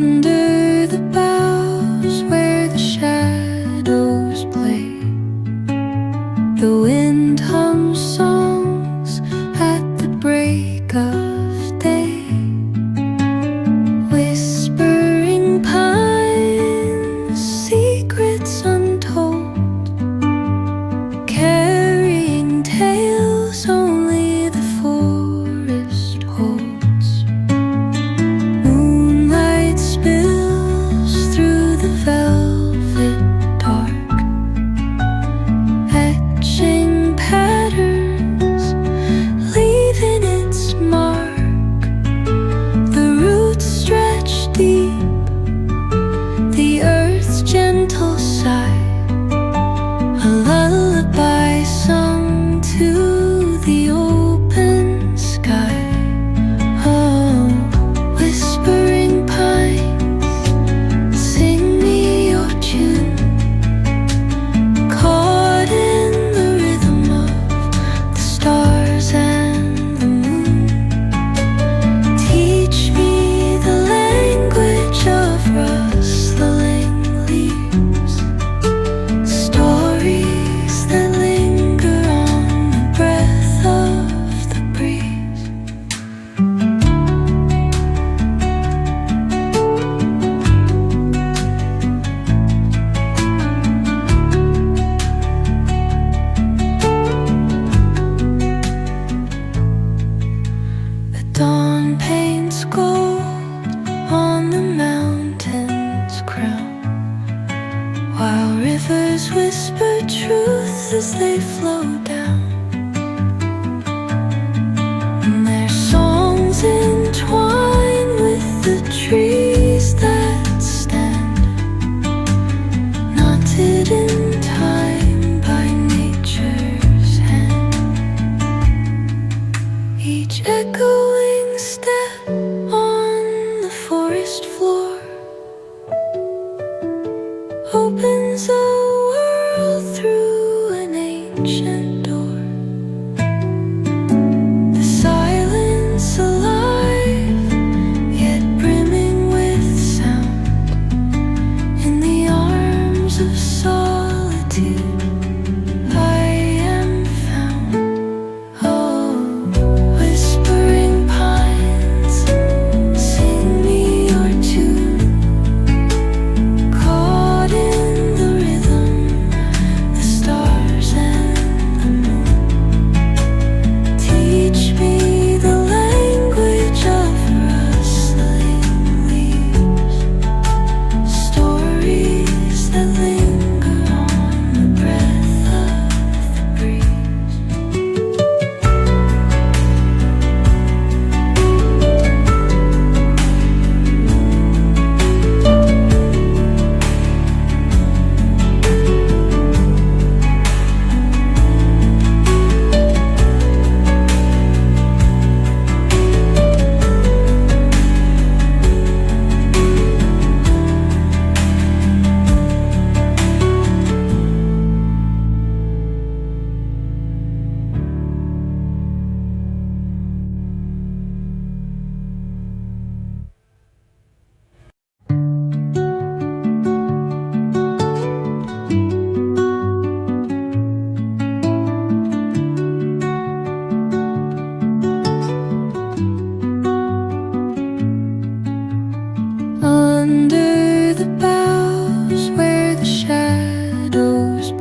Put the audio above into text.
Under the boughs where the shadows play, the wind hums songs at the break of day. Whispering pines, secrets untold, carrying tales only the forest holds. Moonlight spills through the velvet dark, etching patterns, leaving its mark. The roots stretch deep, the earth's gentle sigh, a lullaby sung to the open sky. Oh, whispering pines, sing me your tune, caught in the rhythm of the stars and the moon. Teach me the language of rustling leaves, stories that linger on the breath of the breeze. The dawn paints gold on the mountain's crown, while rivers whisper truth as they flow down. And their songs entwine with the trees that stand, knotted in time by nature's hand. Each echoing step on the forest floor opens a world through an ancient door. The silence alive, yet brimming with sound. In the arms of solitude I am found. Oh, whispering pines, sing me your tune, caught in the rhythm, the stars and the moon. Teach me the language of rustling leaves, stories that linger on the breath of the breeze. Under